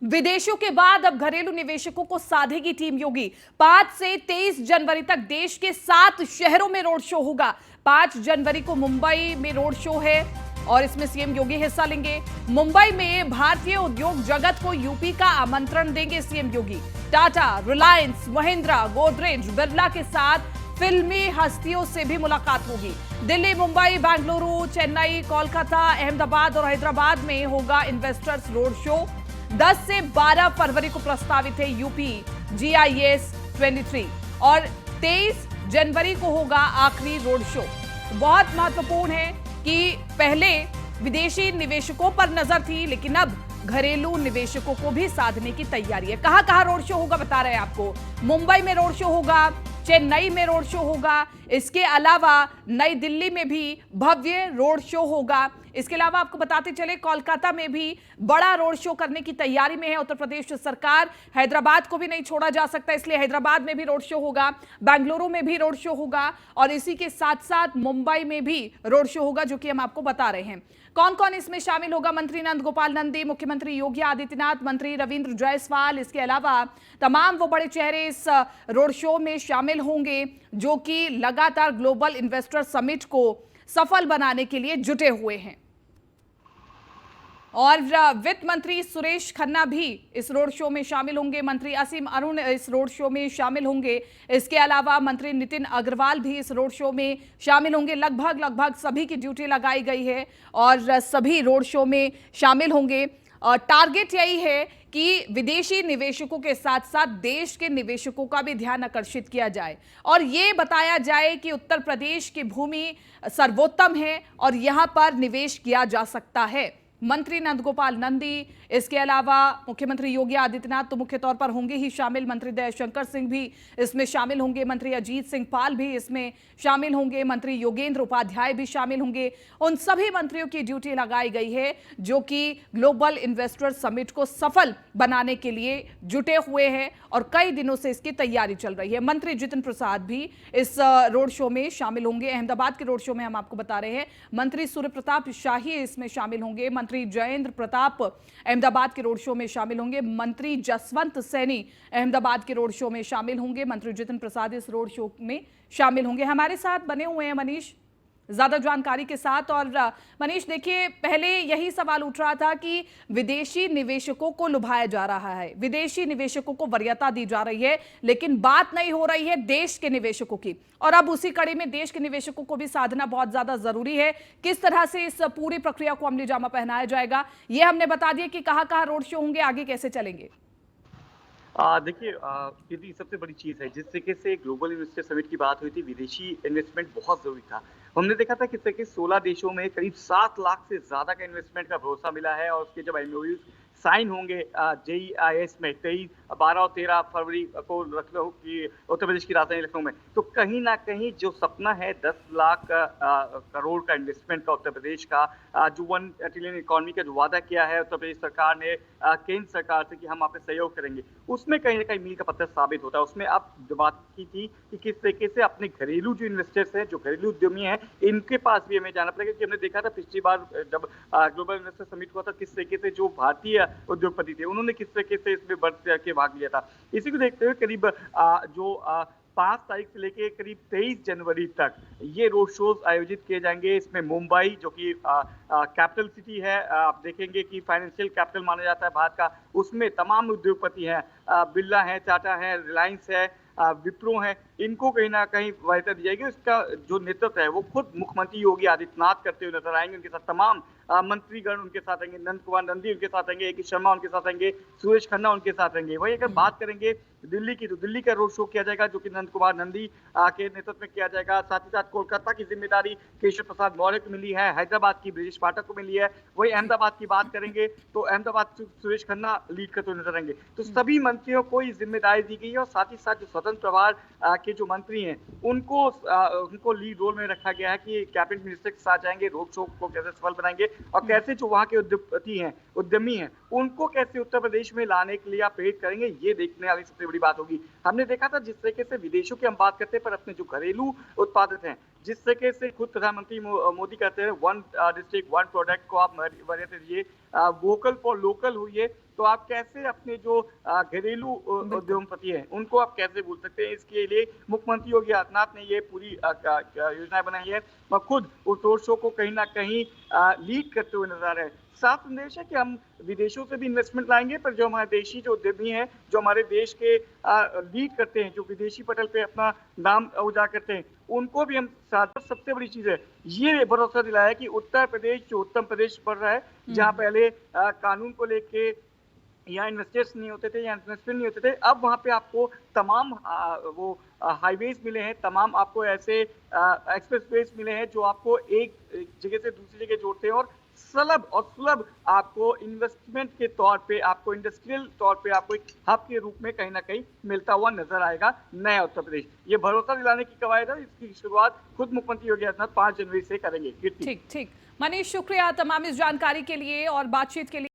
विदेशों के बाद अब घरेलू निवेशकों को साधेगी टीम योगी। 5 से 23 जनवरी तक देश के 7 शहरों में रोड शो होगा। 5 जनवरी को मुंबई में रोड शो है और इसमें सीएम योगी हिस्सा लेंगे। मुंबई में भारतीय उद्योग जगत को यूपी का आमंत्रण देंगे सीएम योगी। टाटा, रिलायंस, महिंद्रा, गोदरेज, बिरला के साथ फिल्मी हस्तियों से भी मुलाकात होगी। दिल्ली, मुंबई, बेंगलुरु, चेन्नई, कोलकाता, अहमदाबाद और हैदराबाद में होगा इन्वेस्टर्स रोड शो। 10 से 12 फरवरी को प्रस्तावित है यूपी GIS 23 और 23 जनवरी को होगा आखिरी रोड शो। बहुत महत्वपूर्ण है कि पहले विदेशी निवेशकों पर नजर थी, लेकिन अब घरेलू निवेशकों को भी साधने की तैयारी है। कहां कहां रोड शो होगा बता रहे हैं आपको। मुंबई में रोड शो होगा, चेन्नई में रोड शो होगा, इसके अलावा नई दिल्ली में भी भव्य रोड शो होगा। इसके अलावा आपको बताते चले कोलकाता में भी बड़ा रोड शो करने की तैयारी में है उत्तर प्रदेश सरकार। हैदराबाद को भी नहीं छोड़ा जा सकता, इसलिए हैदराबाद में भी रोड शो होगा, बेंगलुरु में भी रोड शो होगा और इसी के साथ साथ मुंबई में भी रोड शो होगा, जो कि हम आपको बता रहे हैं। कौन कौन इसमें शामिल होगा? मंत्री नंद गोपाल नंदी, मुख्यमंत्री योगी आदित्यनाथ, मंत्री रविंद्र जायसवाल, इसके अलावा तमाम वो बड़े चेहरे इस रोड शो में शामिल होंगे जो कि लगातार ग्लोबल इन्वेस्टर समिट को सफल बनाने के लिए जुटे हुए हैं। और वित्त मंत्री सुरेश खन्ना भी इस रोड शो में शामिल होंगे, मंत्री असीम अरुण इस रोड शो में शामिल होंगे। इसके अलावा मंत्री नितिन अग्रवाल भी इस रोड शो में शामिल होंगे। लगभग सभी की ड्यूटी लगाई गई है और सभी रोड शो में शामिल होंगे। टारगेट यही है कि विदेशी निवेशकों के साथ साथ देश के निवेशकों का भी ध्यान आकर्षित किया जाए और ये बताया जाए कि उत्तर प्रदेश की भूमि सर्वोत्तम है और यहां पर निवेश किया जा सकता है। मंत्री नंद गोपाल नंदी, इसके अलावा मुख्यमंत्री योगी आदित्यनाथ तो मुख्य तौर पर होंगे ही शामिल, मंत्री दयाशंकर सिंह भी इसमें शामिल होंगे, मंत्री अजीत सिंह पाल भी इसमें शामिल होंगे, मंत्री योगेंद्र उपाध्याय भी शामिल होंगे। उन सभी मंत्रियों की ड्यूटी लगाई गई है जो कि ग्लोबल इन्वेस्टर समिट को सफल बनाने के लिए जुटे हुए हैं और कई दिनों से इसकी तैयारी चल रही है। मंत्री जितिन प्रसाद भी इस रोड शो में शामिल होंगे। अहमदाबाद के रोड शो में हम आपको बता रहे हैं मंत्री सूर्य प्रताप शाही इसमें शामिल होंगे, मंत्री जयेंद्र प्रताप अहमदाबाद के रोड शो में शामिल होंगे, मंत्री जसवंत सैनी अहमदाबाद के रोड शो में शामिल होंगे, मंत्री जितिन प्रसाद इस रोड शो में शामिल होंगे। हमारे साथ बने हुए हैं मनीष ज्यादा जानकारी के साथ। और मनीष, देखिए, पहले यही सवाल उठ रहा था कि विदेशी निवेशकों को लुभाया जा रहा है, विदेशी निवेशकों को वरीयता दी जा रही है, लेकिन बात नहीं हो रही है देश के निवेशकों की। और अब उसी कड़ी में देश के निवेशकों को भी साधना बहुत ज्यादा जरूरी है। किस तरह से इस पूरी प्रक्रिया को अमली जामा पहनाया जाएगा, ये हमने बता दिया कि कहां कहां रोड शो होंगे, आगे कैसे चलेंगे। देखिए, यदि सबसे बड़ी चीज़ है जिस तरीके से ग्लोबल इन्वेस्टर समिट की बात हुई थी, विदेशी इन्वेस्टमेंट बहुत ज़रूरी था। हमने देखा था किस तरीके 16 देशों में करीब 7 लाख से ज़्यादा का इन्वेस्टमेंट का भरोसा मिला है और उसके जब MOUs साइन होंगे JIS में 23, 12 और 13 फरवरी को लखनऊ की उत्तर प्रदेश की राजधानी लखनऊ में, तो कहीं ना कहीं जो सपना है 10 लाख करोड़ का इन्वेस्टमेंट का उत्तर प्रदेश का, जो 1 ट्रिलियन इकोनॉमी का जो वादा किया है उत्तर प्रदेश सरकार ने केंद्र सरकार से कि हम आप सहयोग करेंगे, उसमें कहीं ना कहीं मील का पत्थर साबित होता है। उसमें अब बात की थी कि किस तरीके से अपने घरेलू जो इन्वेस्टर्स हैं, जो घरेलू उद्यमी हैं, इनके पास भी हमें जाना पड़ेगा। कि हमने देखा था पिछली बार जब ग्लोबल इन्वेस्टर समिट हुआ था, किस तरीके से जो भारतीय उद्योगपति थे उन्होंने किस तरीके से इसमें बढ़ के भाग लिया था। इसी को देखते हुए करीब 5 तारीख से लेके करीब 23 जनवरी तक ये रोड शोज आयोजित किए जाएंगे। इसमें मुंबई जो कि कैपिटल सिटी है, आप देखेंगे कि फाइनेंशियल कैपिटल माना जाता है भारत का, उसमें तमाम उद्योगपति हैं, बिरला है, टाटा है, रिलायंस है, विप्रो है, इनको कहीं ना कहीं वरीयता दी जाएगी। इसका जो नेतृत्व है वो खुद मुख्यमंत्री योगी आदित्यनाथ करते हुए नजर आएंगे। उनके साथ तमाम मंत्रीगण उनके साथ आएंगे, नंद कुमार नंदी उनके साथ आएंगे, AK शर्मा उनके साथ आएंगे, सुरेश खन्ना उनके साथ आएंगे। वही अगर बात करेंगे दिल्ली की, तो दिल्ली का रोड शो किया जाएगा जो कि नंद कुमार नंदी के नेतृत्व में किया जाएगा। साथ ही साथ कोलकाता की जिम्मेदारी केशव प्रसाद मौर्य को मिली है, हैदराबाद की ब्रिजेश पाठक को मिली है। वही अहमदाबाद की बात करेंगे तो अहमदाबाद सुरेश खन्ना लीड करते हुए नजर आएंगे। तो सभी मंत्रियों को ये जिम्मेदारी दी गई है और साथ ही साथ जो स्वतंत्र प्रभार के जो मंत्री हैं उनको लीड रोल में रखा गया है कि कैबिनेट मिनिस्टर के साथ जाएंगे, रोड शो को कैसे सफल बनाएंगे और कैसे जो वहाँ के उद्योगपति हैं, उद्यमी हैं, उनको कैसे उत्तर प्रदेश में लाने के लिए आप प्रेरित करेंगे, ये देखने वाली सबसे बड़ी बात होगी। हमने देखा था जिस तरीके से विदेशों की हम बात करते हैं पर अपने जो घरेलू उत्पादित हैं, जिस तरीके से खुद प्रधानमंत्री मोदी कहते हैं वन डिस्ट्रिक्ट वन प्रोडक्ट को आप वरीयता दीजिए, वोकल फॉर लोकल हुई है, तो आप कैसे अपने जो घरेलू उद्योगपति हैं उनको आप कैसे भूल सकते हैं। इसके लिए मुख्यमंत्री योगी आदित्यनाथ ने ये पूरी योजना बनाई है और खुद उस रोड शो को कहीं ना कहीं लीड करते हुए नजर आ रहे हैं। साफ संदेश है कि हम विदेशों से भी इन्वेस्टमेंट लाएंगे, पर जो हमारे देशी जो उद्यमी हैं, जो हमारे देश के लीड करते हैं, जो विदेशी पटल पे अपना नाम उजागर करते हैं, उनको भी हम साथ। सबसे बड़ी चीज है ये भरोसा दिलाया कि उत्तर प्रदेश जो उत्तम प्रदेश बढ़ रहा है, जहाँ पहले कानून को लेके यहाँ इन्वेस्टर्स नहीं होते थे, यहाँ इन्वेस्टमेंट नहीं होते थे, अब वहाँ पे आपको तमाम वो हाईवेज मिले हैं, तमाम आपको ऐसे एक्सप्रेसवेज मिले हैं जो आपको एक जगह से दूसरी जगह जोड़ते हैं और सुलभ आपको इन्वेस्टमेंट के तौर पे, आपको इंडस्ट्रियल तौर पे आपको एक हब के रूप में कहीं ना कहीं मिलता हुआ नजर आएगा नया उत्तर प्रदेश। ये भरोसा दिलाने की कवायद है, इसकी शुरुआत खुद मुख्यमंत्री योगी आदित्यनाथ 5 जनवरी से करेंगे। ठीक ठीक, मनीष शुक्रिया तमाम इस जानकारी के लिए और बातचीत के लिए।